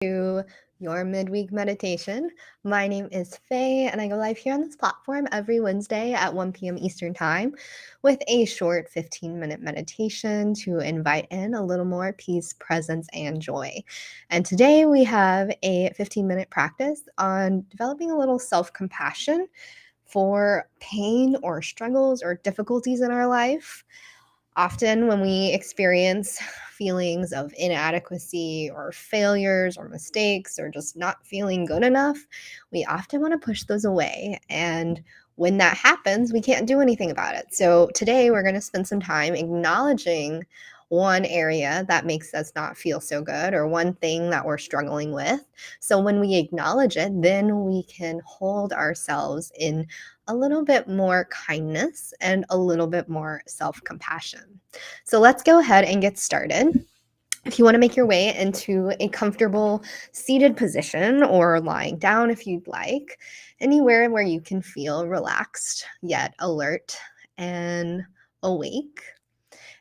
to your midweek meditation. My name is Faye, and I go live here on this platform every Wednesday at 1 p.m. Eastern Time with a short 15-minute meditation to invite in a little more peace, presence, and joy. And today we have a 15-minute practice on developing a little self-compassion for pain or struggles or difficulties in our life. Often, when we experience feelings of inadequacy or failures or mistakes or just not feeling good enough, we often want to push those away. And when that happens, we can't do anything about it. So, today we're going to spend some time acknowledging one area that makes us not feel so good or one thing that we're struggling with. So, when we acknowledge it, then we can hold ourselves in a little bit more kindness and a little bit more self-compassion. So let's go ahead and get started. If you want to make your way into a comfortable seated position or lying down if you'd like, anywhere where you can feel relaxed yet alert and awake.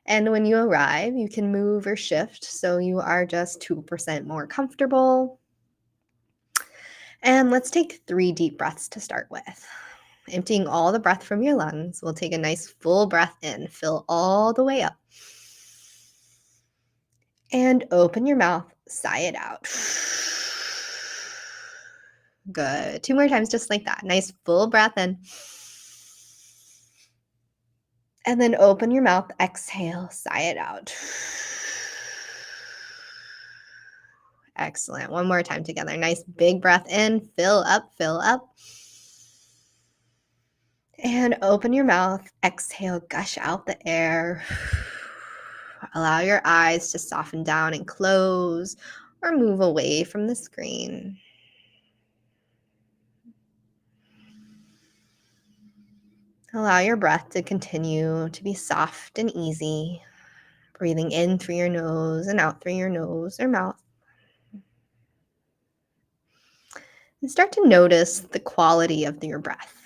And when you arrive, you can move or shift so you are just 2% more comfortable. And let's take 3 deep breaths to start with. Emptying all the breath from your lungs, we'll take a nice full breath in, fill all the way up. And open your mouth, sigh it out. Good. 2 more times just like that. Nice full breath in. And then open your mouth, exhale, sigh it out. Excellent. One more time together. Nice big breath in, fill up, fill up. And open your mouth, exhale, gush out the air. Allow your eyes to soften down and close or move away from the screen. Allow your breath to continue to be soft and easy, breathing in through your nose and out through your nose or mouth. And start to notice the quality of your breath.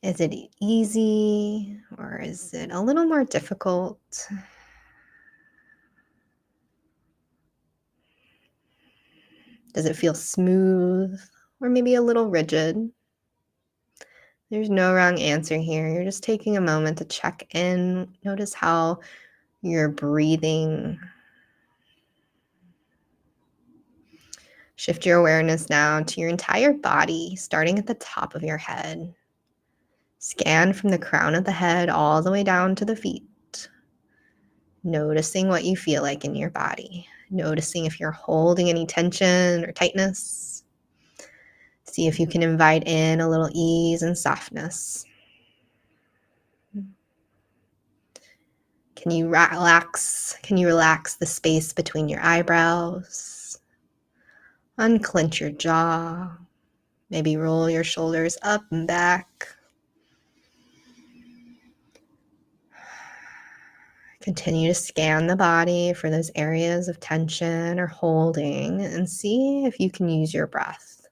Is it easy or is it a little more difficult? Does it feel smooth or maybe a little rigid? There's no wrong answer here. You're just taking a moment to check in. Notice how you're breathing. Shift your awareness now to your entire body, starting at the top of your head. Scan from the crown of the head all the way down to the feet. Noticing what you feel like in your body. Noticing if you're holding any tension or tightness. See if you can invite in a little ease and softness. Can you relax the space between your eyebrows? Unclench your jaw. Maybe roll your shoulders up and back. Continue to scan the body for those areas of tension or holding and see if you can use your breath.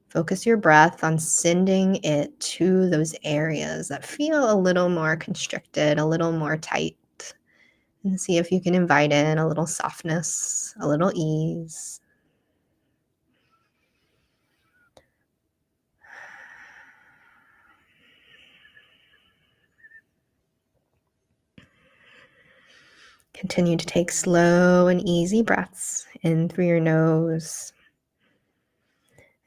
Focus your breath on sending it to those areas that feel a little more constricted, a little more tight. And see if you can invite in a little softness, a little ease. Continue to take slow and easy breaths in through your nose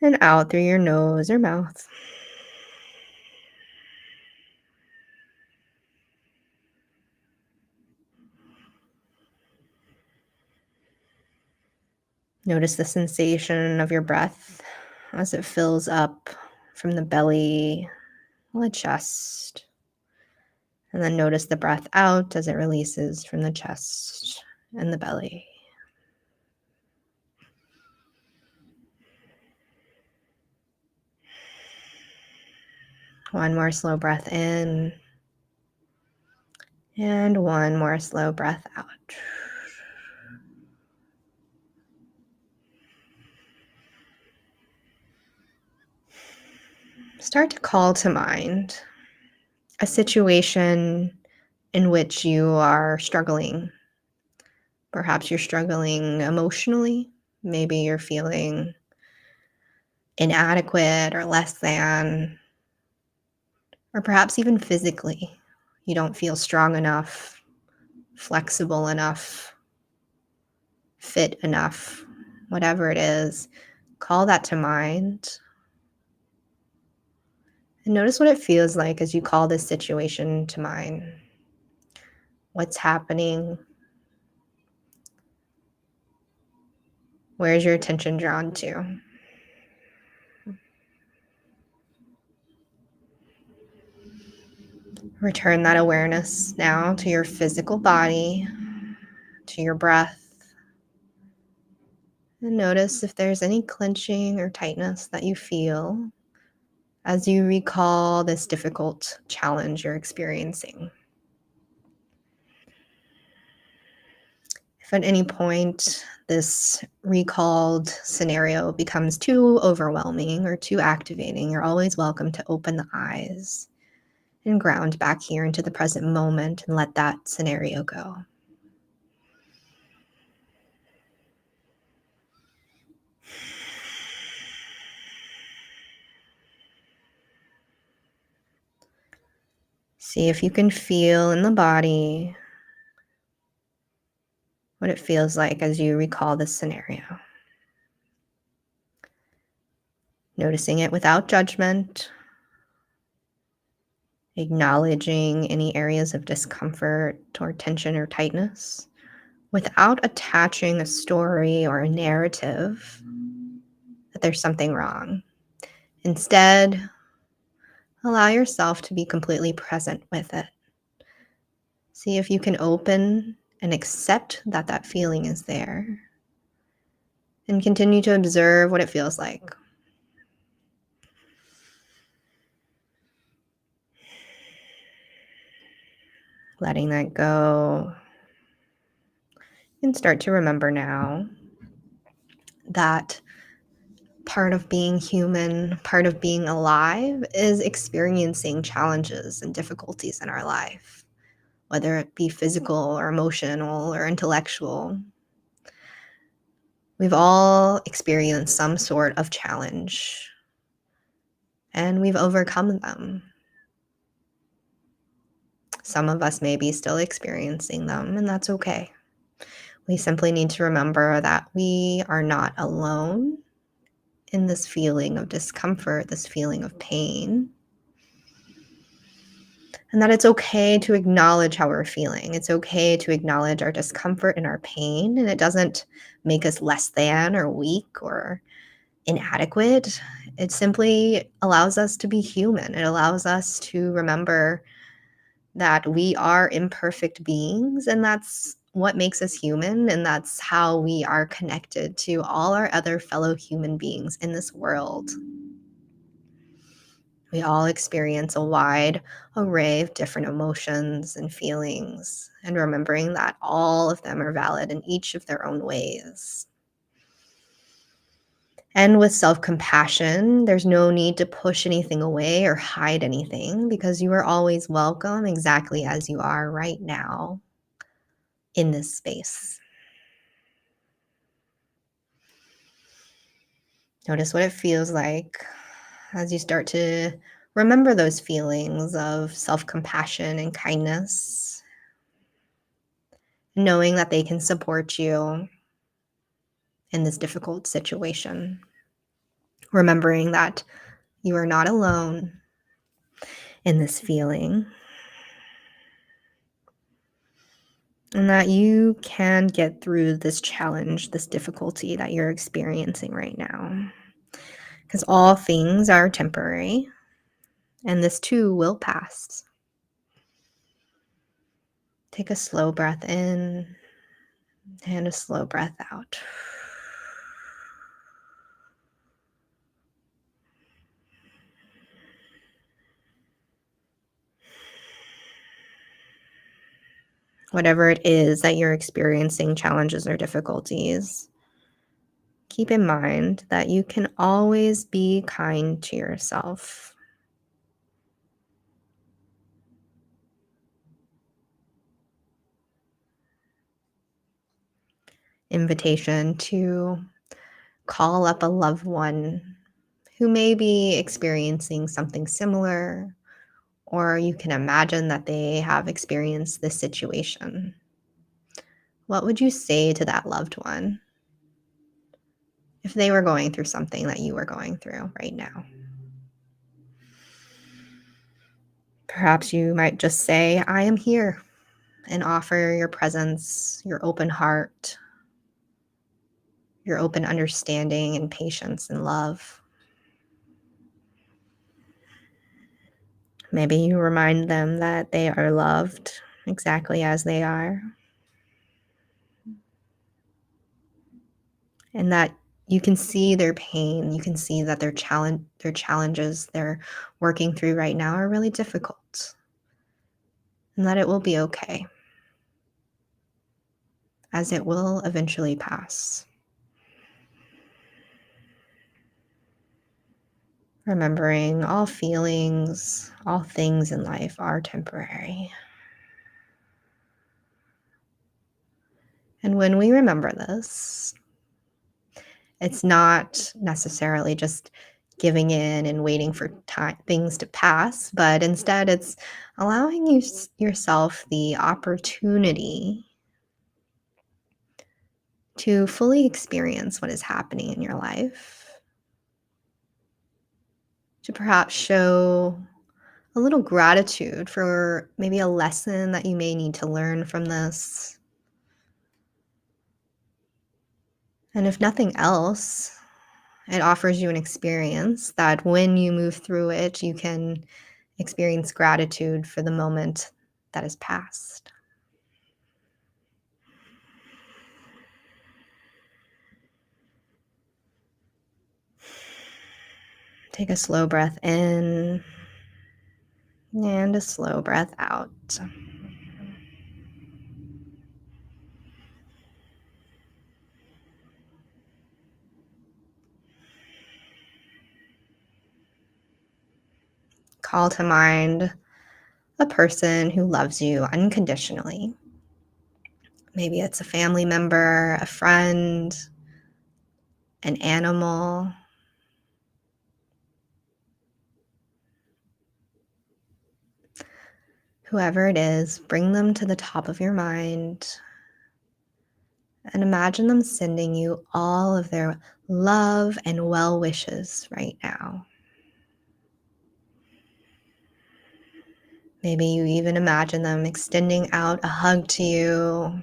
and out through your nose or mouth. Notice the sensation of your breath as it fills up from the belly, the chest, and then notice the breath out as it releases from the chest and the belly. One more slow breath in, and one more slow breath out. Start to call to mind a situation in which you are struggling Perhaps you're struggling emotionally. Maybe you're feeling inadequate or less than, or perhaps even physically. You don't feel strong enough, flexible enough, fit enough, whatever it is. Call that to mind and notice what it feels like as you call this situation to mind. What's happening? Where's your attention drawn to? Return that awareness now to your physical body, to your breath, and notice if there's any clenching or tightness that you feel as you recall this difficult challenge you're experiencing. If at any point this recalled scenario becomes too overwhelming or too activating, you're always welcome to open the eyes and ground back here into the present moment and let that scenario go. See if you can feel in the body what it feels like as you recall this scenario. Noticing it without judgment, acknowledging any areas of discomfort or tension or tightness, without attaching a story or a narrative that there's something wrong. Instead, allow yourself to be completely present with it. See if you can open and accept that that feeling is there, and continue to observe what it feels like. Letting that go, and start to remember now that part of being human, part of being alive, is experiencing challenges and difficulties in our life, whether it be physical or emotional or intellectual. We've all experienced some sort of challenge, and we've overcome them. Some of us may be still experiencing them, and that's okay. We simply need to remember that we are not alone in this feeling of discomfort, this feeling of pain, and that it's okay to acknowledge how we're feeling. It's okay to acknowledge our discomfort and our pain, and it doesn't make us less than or weak or inadequate. It simply allows us to be human. It allows us to remember that we are imperfect beings, and that's what makes us human, and that's how we are connected to all our other fellow human beings in this world. We all experience a wide array of different emotions and feelings, and remembering that all of them are valid in each of their own ways. And with self-compassion, there's no need to push anything away or hide anything, because you are always welcome exactly as you are right now in this space. Notice what it feels like as you start to remember those feelings of self-compassion and kindness, knowing that they can support you in this difficult situation. Remembering that you are not alone in this feeling, and that you can get through this challenge, this difficulty that you're experiencing right now. Because all things are temporary, and this too will pass. Take a slow breath in and a slow breath out. Whatever it is that you're experiencing, challenges or difficulties, keep in mind that you can always be kind to yourself. invitation to call up a loved one who may be experiencing something similar, or you can imagine that they have experienced this situation. What would you say to that loved one if they were going through something that you were going through right now? Perhaps you might just say, I am here, and offer your presence, your open heart, your open understanding and patience and love. Maybe you remind them that they are loved exactly as they are, and that you can see their pain, you can see that their challenges they're working through right now are really difficult, and that it will be okay, as it will eventually pass. Remembering all feelings, all things in life are temporary. And when we remember this, it's not necessarily just giving in and waiting for things to pass, but instead it's allowing yourself the opportunity to fully experience what is happening in your life, to perhaps show a little gratitude for maybe a lesson that you may need to learn from this. And if nothing else, it offers you an experience that when you move through it, you can experience gratitude for the moment that has passed. Take a slow breath in and a slow breath out. Call to mind a person who loves you unconditionally. Maybe it's a family member, a friend, an animal. Whoever it is, bring them to the top of your mind and imagine them sending you all of their love and well wishes right now. Maybe you even imagine them extending out a hug to you,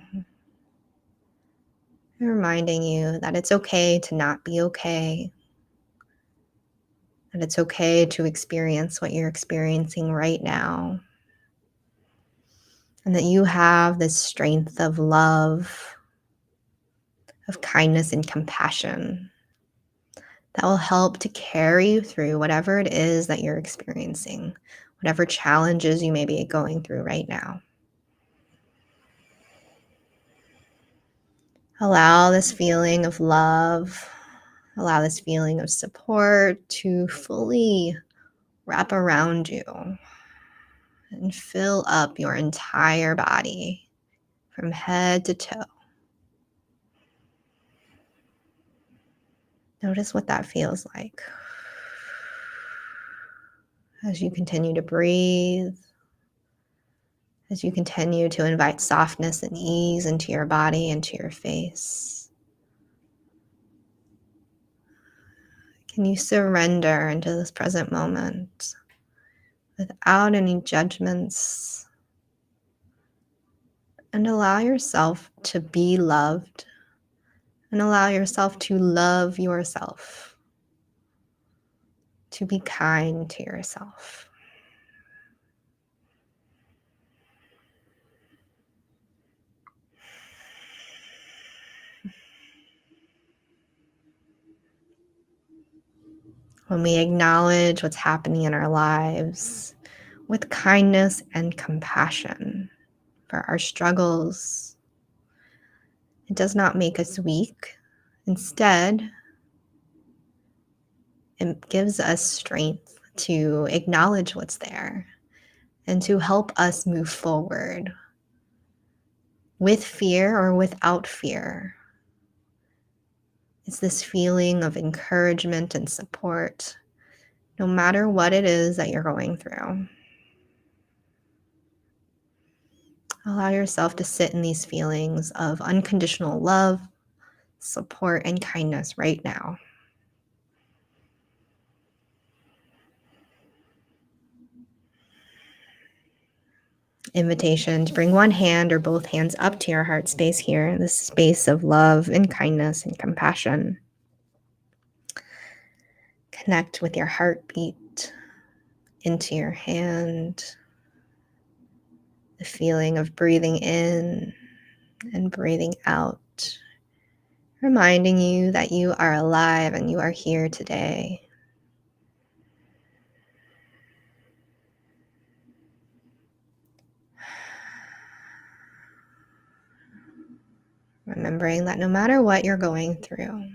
reminding you that it's okay to not be okay, that it's okay to experience what you're experiencing right now, and that you have this strength of love, of kindness and compassion that will help to carry you through whatever it is that you're experiencing, whatever challenges you may be going through right now. Allow this feeling of love, allow this feeling of support to fully wrap around you and fill up your entire body from head to toe. Notice what that feels like as you continue to breathe, as you continue to invite softness and ease into your body, into your face. Can you surrender into this present moment without any judgments and allow yourself to be loved and allow yourself to love yourself, to be kind to yourself? When we acknowledge what's happening in our lives with kindness and compassion for our struggles, it does not make us weak. Instead, it gives us strength to acknowledge what's there and to help us move forward with fear or without fear, It's this feeling of encouragement and support, no matter what it is that you're going through. Allow yourself to sit in these feelings of unconditional love, support, and kindness right now. Invitation to bring one hand or both hands up to your heart space here, this space of love and kindness and compassion. Connect with your heartbeat into your hand, the feeling of breathing in and breathing out, reminding you that you are alive and you are here today. Remembering that no matter what you're going through,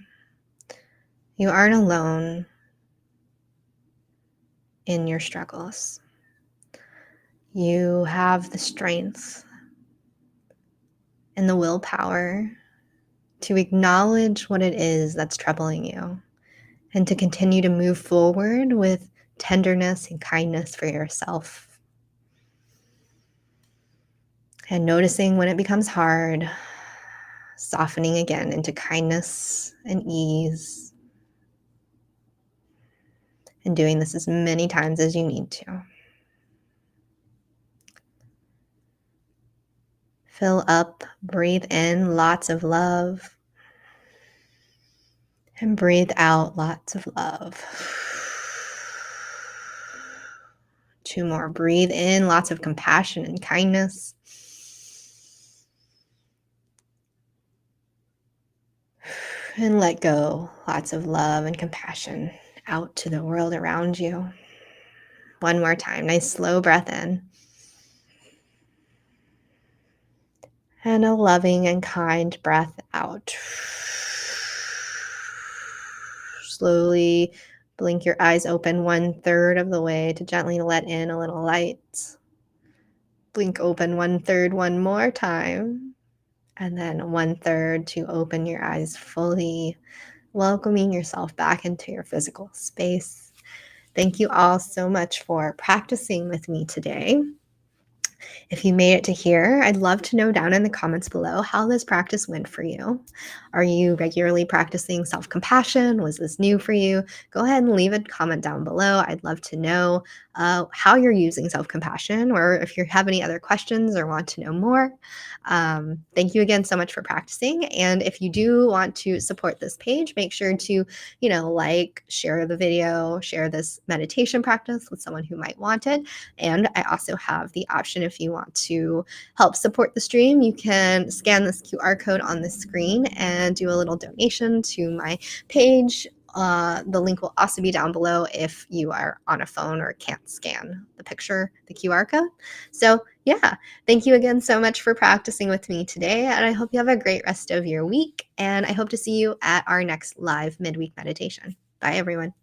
you aren't alone in your struggles. You have the strength and the willpower to acknowledge what it is that's troubling you and to continue to move forward with tenderness and kindness for yourself. And noticing when it becomes hard, softening again into kindness and ease, and doing this as many times as you need to. Fill up, breathe in lots of love, and breathe out lots of love. 2 more. Breathe in lots of compassion and kindness. And let go lots of love and compassion out to the world around you. One more time. Nice slow breath in. And a loving and kind breath out. Slowly blink your eyes open 1/3 of the way to gently let in a little light. Blink open 1/3 one more time. And then 1/3 to open your eyes fully, welcoming yourself back into your physical space. Thank you all so much for practicing with me today. If you made it to here, I'd love to know down in the comments below how this practice went for you. Are you regularly practicing self-compassion? Was this new for you? Go ahead and leave a comment down below. I'd love to know how you're using self-compassion, or if you have any other questions or want to know more. Thank you again so much for practicing. And if you do want to support this page, make sure to, like, share the video, share this meditation practice with someone who might want it. And I also have the option, if you want to help support the stream, you can scan this QR code on the screen and do a little donation to my page. The link will also be down below if you are on a phone or can't scan the QR code. So yeah, thank you again so much for practicing with me today. And I hope you have a great rest of your week. And I hope to see you at our next live midweek meditation. Bye, everyone.